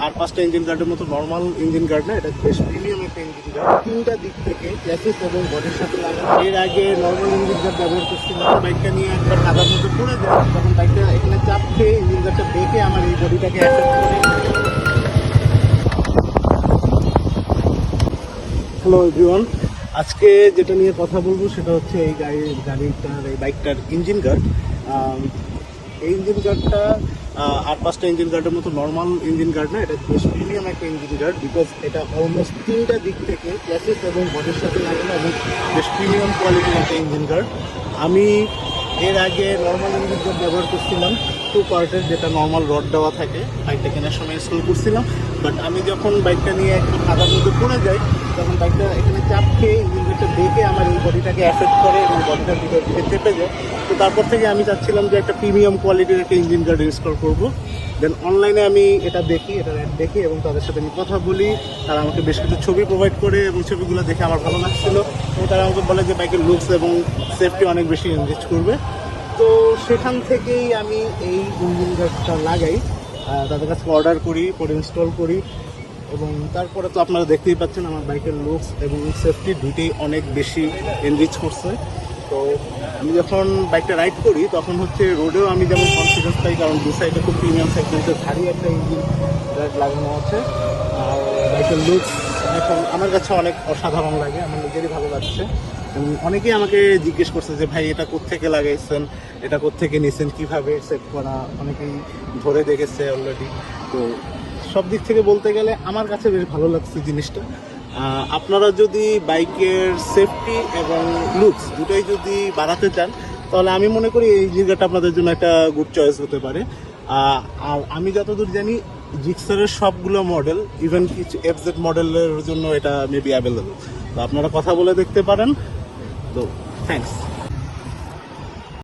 আর 5টা ইঞ্জিন গার্ডের মতো নর্মাল ইঞ্জিন গার্ড না, এটা বেশ প্রিমিয়াম একটা ইঞ্জিন গার্ড। 3টা দিক থেকে চ্যাসিস এবং বডির সাথে লাগানো। এর আগে নর্মাল ইঞ্জিন গার্ড ব্যবহার করছিলাম, বাইকটা নিয়ে একবার কাদার মধ্যে পড়ে যায়, তখন বাইকটা এখানে চাপ খেয়ে ইঞ্জিন গার্ডটা বেঁকে আমার এই বডিটাকে অ্যাফেক্ট করে। হ্যালো এভরিওয়ান, আজকে যেটা নিয়ে কথা বলবো সেটা হচ্ছে এই গাড়িটার এই বাইকটার ইঞ্জিন গার্ড। এই ইঞ্জিন গার্ডটা আর 5টা ইঞ্জিন গার্ডের মতো নর্মাল ইঞ্জিন গার্ড না, এটা বেশ প্রিমিয়াম একটা ইঞ্জিন গার্ড, বিকজ এটা অলমোস্ট 3টা দিক থেকে চ্যাসিস এবং বডির সাথে লাগানো এবং বেশ প্রিমিয়াম কোয়ালিটির একটা ইঞ্জিন গার্ড। আমি এর আগে নর্মাল ইঞ্জিন গার্ড ব্যবহার করছিলাম 2 পার্টের, যেটা নর্মাল রড দেওয়া থাকে, বাইকটা কেনার সময় ইনস্টল করছিলাম। বাট আমি যখন বাইকটা নিয়ে একটু কাদার মধ্যে পড়ে যাই, তখন বাইকটা এখানে চাপ খেয়ে ইঞ্জিন গার্ডটা বেঁকে আমার এই বডিটাকে অ্যাফেক্ট করে এবং বডিটার ভিতর দিকে চেপে যায়। তো তারপর থেকে আমি চাচ্ছিলাম যে একটা প্রিমিয়াম কোয়ালিটির একটা ইঞ্জিন গার্ড ইনস্টল করবো। দেন অনলাইনে আমি এটা দেখি, এটার অ্যাড দেখি এবং তাদের সাথে আমি কথা বলি। তারা আমাকে বেশ কিছু ছবি প্রোভাইড করে এবং ছবিগুলো দেখে আমার ভালো লাগছিল, এবং তারা আমাকে বলে যে বাইকের লুকস এবং সেফটি অনেক বেশি এনরিচ করবে। তো সেখান থেকেই আমি এই ইঞ্জিন গার্ডটা লাগাই, তাদের কাছে অর্ডার করি, পরে ইনস্টল করি, এবং তারপরে তো আপনারা দেখতেই পাচ্ছেন আমার বাইকের লুকস এবং সেফটি দুইটাই অনেক বেশি এনরিচ করছে। তো আমি যখন বাইকটা রাইড করি তখন হচ্ছে রোডেও আমি যেমন কনফিডেন্স পাই, কারণ দু সাইডে খুব প্রিমিয়াম সেগমেন্টের ভারী একটা ইঞ্জিন গার্ড লাগানো আছে। আর বাইকের লুকস এখন আমার কাছে অনেক অসাধারণ লাগে, আমার নিজেরই ভালো লাগছে। এবং অনেকেই আমাকে জিজ্ঞেস করছে যে ভাই এটা কোত্থেকে লাগাইছেন, এটা কোত্থেকে নিয়েছেন, কীভাবে সেট করা, অনেকেই ধরে দেখেছে অলরেডি। তো সব দিক থেকে বলতে গেলে আমার কাছে বেশ ভালো লাগছে জিনিসটা। আপনারা যদি বাইকের সেফটি এবং লুকস দুটোই যদি বাড়াতে চান, তাহলে আমি মনে করি এই জায়গাটা আপনাদের জন্য একটা গুড চয়েস হতে পারে। আর আমি যতদূর জানি জিক্সারের সবগুলো মডেল, ইভেন কিছু এফজেড মডেলের জন্য এটা মেবি অ্যাভেলেবল। তো আপনারা কথা বলে দেখতে পারেন। তো থ্যাংকস।